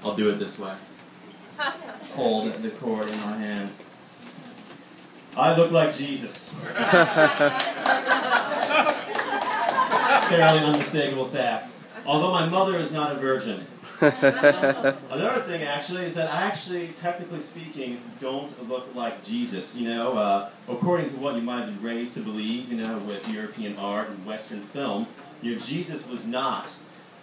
I'll do it this way. Hold the cord in my hand. I look like Jesus. Fairly unmistakable fact. Although my mother is not a virgin. Another thing, actually, is that I actually, technically speaking, don't look like Jesus. You know, according to what you might have been raised to believe, you know, with European art and Western film, you know, Jesus was not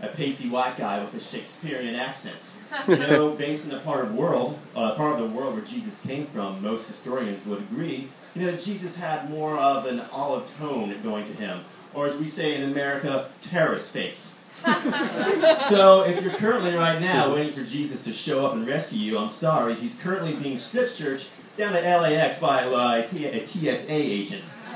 a pasty white guy with a Shakespearean accent. You know, based in the part of the world where Jesus came from, most historians would agree, you know, Jesus had more of an olive tone going to him, or as we say in America, terrorist face. So if you're currently right now waiting for Jesus to show up and rescue you, I'm sorry, he's currently being strip searched down at LAX by a TSA agent. You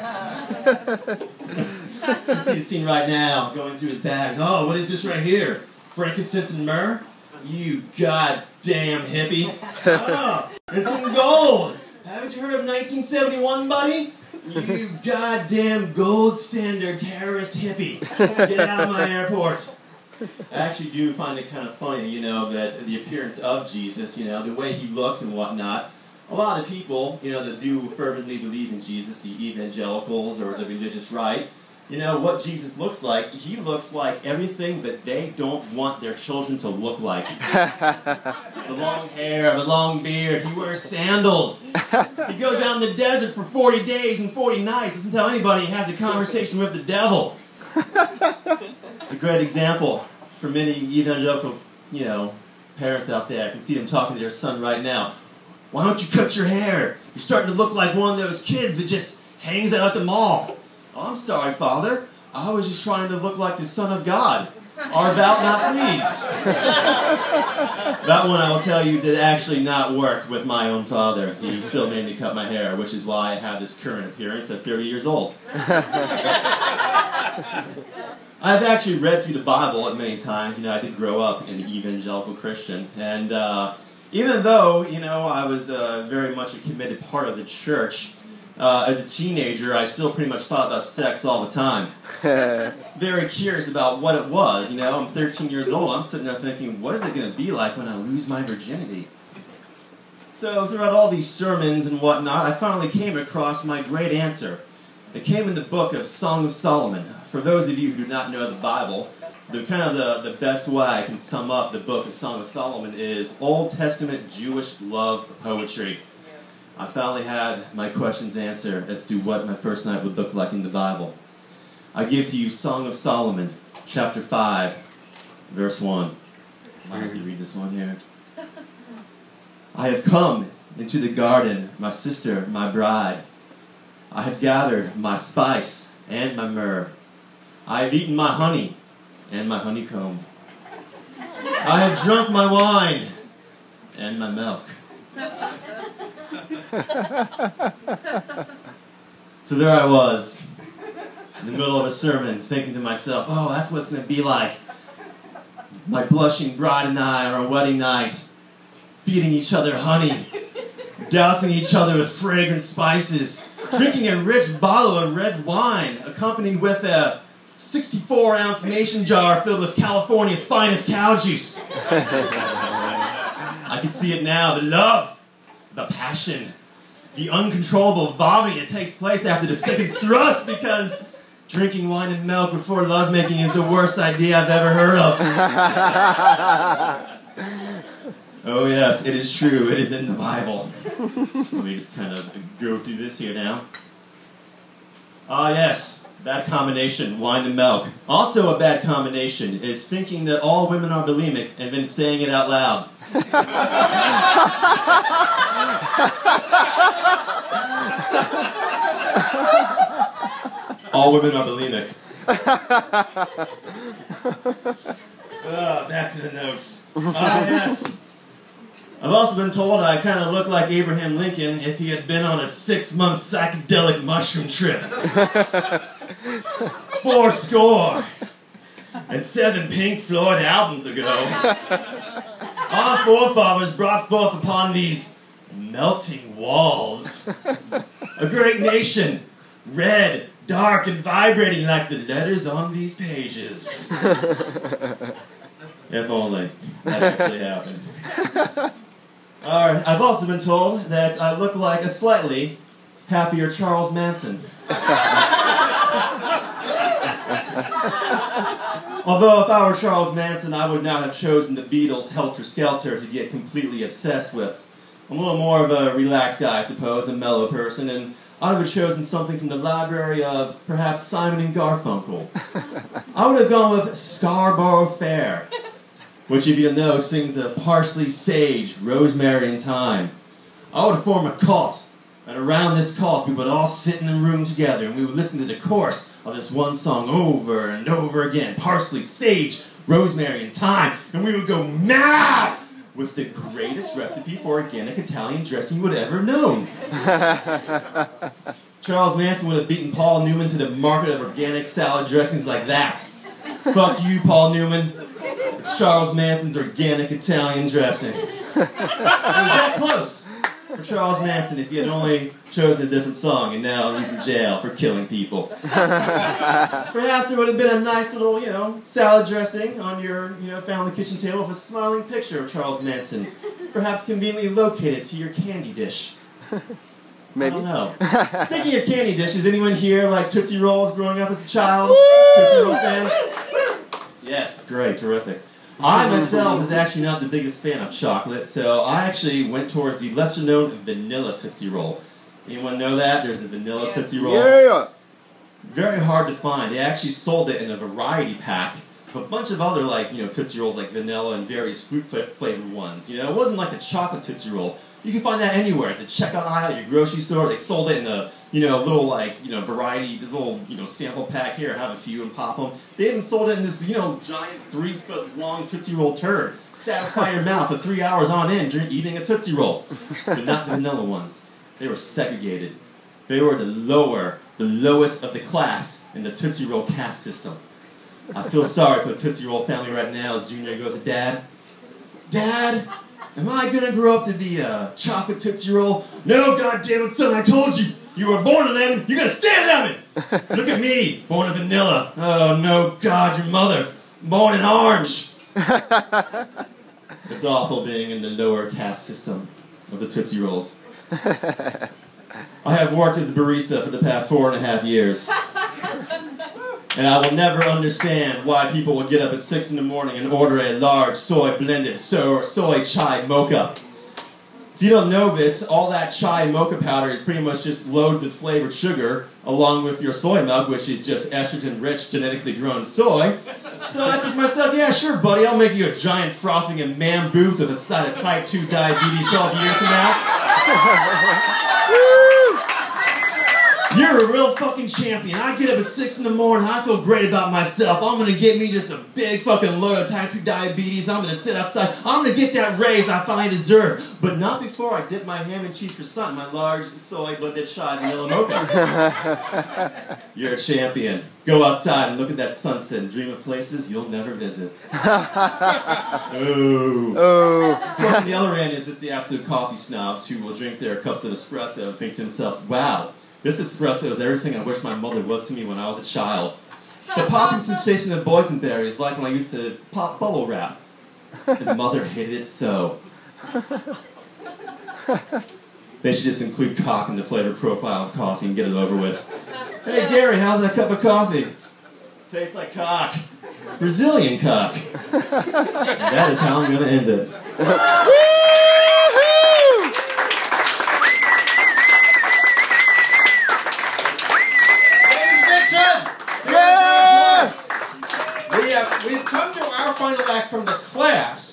can see the scene right now, going through his bags. Oh, what is this right here? Frankincense and myrrh? You goddamn hippie. Oh, it's in gold. Haven't you heard of 1971, buddy? You goddamn gold standard terrorist hippie. Get out of my airport. I actually do find it kind of funny, you know, that the appearance of Jesus, you know, the way he looks and whatnot, a lot of people, you know, that do fervently believe in Jesus, the evangelicals or the religious right, you know, what Jesus looks like, he looks like everything that they don't want their children to look like. The long hair, the long beard, he wears sandals. He goes out in the desert for 40 days and 40 nights, doesn't tell anybody he has a conversation with the devil. It's a great example for many evangelical, you know, parents out there. I can see them talking to their son right now. Why don't you cut your hair? You're starting to look like one of those kids that just hangs out at the mall. Oh, I'm sorry, Father. I was just trying to look like the Son of God. Art thou not pleased? That one, I will tell you, did actually not work with my own father. He still made me cut my hair, which is why I have this current appearance at 30 years old. I've actually read through the Bible many times. You know, I did grow up an evangelical Christian. And even though, you know, I was very much a committed part of the church, as a teenager, I still pretty much thought about sex all the time. Very curious about what it was. You know, I'm 13 years old. I'm sitting there thinking, what is it going to be like when I lose my virginity? So throughout all these sermons and whatnot, I finally came across my great answer. It came in the book of Song of Solomon. For those of you who do not know the Bible, the best way I can sum up the book of Song of Solomon is Old Testament Jewish love poetry. I finally had my questions answered as to what my first night would look like in the Bible. I give to you Song of Solomon, chapter 5, verse 1. I have to read this one here. I have come into the garden, my sister, my bride. I have gathered my spice and my myrrh. I have eaten my honey and my honeycomb. I have drunk my wine and my milk. So there I was, in the middle of a sermon, thinking to myself, oh, that's what it's going to be like. My blushing bride and I on our wedding night, feeding each other honey, dousing each other with fragrant spices, drinking a rich bottle of red wine, accompanied with a 64-ounce mason jar filled with California's finest cow juice. I can see it now, the love, the passion, the uncontrollable vomiting that takes place after the second thrust, because drinking wine and milk before lovemaking is the worst idea I've ever heard of. Oh yes, it is true. It is in the Bible. Let me just kind of go through this here now. Ah yes, bad combination, wine and milk. Also a bad combination is thinking that all women are bulimic and then saying it out loud. All women are bulimic. Back to the notes. Yes. I've also been told I kind of look like Abraham Lincoln if he had been on a 6-month psychedelic mushroom trip. 407 Pink Floyd albums ago. Our forefathers brought forth upon these melting walls a great nation, red, dark and vibrating like the letters on these pages. If only that actually happened. Alright, I've also been told that I look like a slightly happier Charles Manson. Although if I were Charles Manson, I would not have chosen the Beatles' Helter Skelter to get completely obsessed with. I'm a little more of a relaxed guy, I suppose, a mellow person, and I would have chosen something from the library of perhaps Simon and Garfunkel. I would have gone with Scarborough Fair, which, if you know, sings of parsley, sage, rosemary, and thyme. I would have formed a cult, and around this cult we would all sit in a room together, and we would listen to the chorus of this one song over and over again, parsley, sage, rosemary, and thyme, and we would go mad with the greatest recipe for organic Italian dressing you would have ever known. Charles Manson would have beaten Paul Newman to the market of organic salad dressings like that. Fuck you, Paul Newman. It's Charles Manson's organic Italian dressing. It was that close for Charles Manson if he had only chosen a different song, and now he's in jail for killing people. Perhaps there would have been a nice little, salad dressing on your, family kitchen table with a smiling picture of Charles Manson, perhaps conveniently located to your candy dish. Maybe. I don't know. Speaking of candy dishes, anyone here like Tootsie Rolls growing up as a child? Tootsie Roll fans? Yes, it's great, terrific. I myself was actually not the biggest fan of chocolate, so I actually went towards the lesser-known vanilla Tootsie Roll. Anyone know that? There's a vanilla Tootsie Roll. Yeah. Very hard to find. They actually sold it in a variety pack of a bunch of other, Tootsie Rolls, like vanilla and various fruit-flavored ones. It wasn't like a chocolate Tootsie Roll. You can find that anywhere, at the checkout aisle at your grocery store. They sold it in a, little, variety, this little, sample pack here. Have a few and pop them. They even sold it in this, giant 3-foot-long Tootsie Roll turd. Satisfy your mouth for 3 hours on end eating a Tootsie Roll. But not the vanilla ones. They were segregated. They were the lowest of the class in the Tootsie Roll caste system. I feel sorry for the Tootsie Roll family right now as Junior goes to Dad. Dad, am I gonna grow up to be a chocolate Tootsie Roll? No, goddammit, son, I told you! You were born in them, you're gonna stand on it! Look at me, born in vanilla. Oh no, God, your mother, born in orange. It's awful being in the lower caste system of the Tootsie Rolls. I have worked as a barista for the past 4.5 years. And I will never understand why people will get up at 6 in the morning and order a large soy-blended soy chai mocha. If you don't know this, all that chai mocha powder is pretty much just loads of flavored sugar, along with your soy milk, which is just estrogen-rich, genetically grown soy. So I think to myself, yeah, sure, buddy, I'll make you a giant frothing and man boobs with a side of type 2 diabetes 12 years from now. You're a real fucking champion. I get up at 6 in the morning, I feel great about myself. I'm gonna get me just a big fucking load of type 2 diabetes. I'm gonna sit outside. I'm gonna get that raise I finally deserve. But not before I dip my ham and cheese croissant in my large soy-blended chai vanilla mocha. You're a champion. Go outside and look at that sunset and dream of places you'll never visit. Oh. On the other end is just the absolute coffee snobs who will drink their cups of espresso and think to themselves, wow, this espresso is everything I wish my mother was to me when I was a child. The popping sensation of boysenberry is like when I used to pop bubble wrap. And mother hated it so. They should just include cock in the flavor profile of coffee and get it over with. Hey Gary, how's that cup of coffee? Tastes like cock. Brazilian cock. That is how I'm going to end it. We've come to our final act from the class.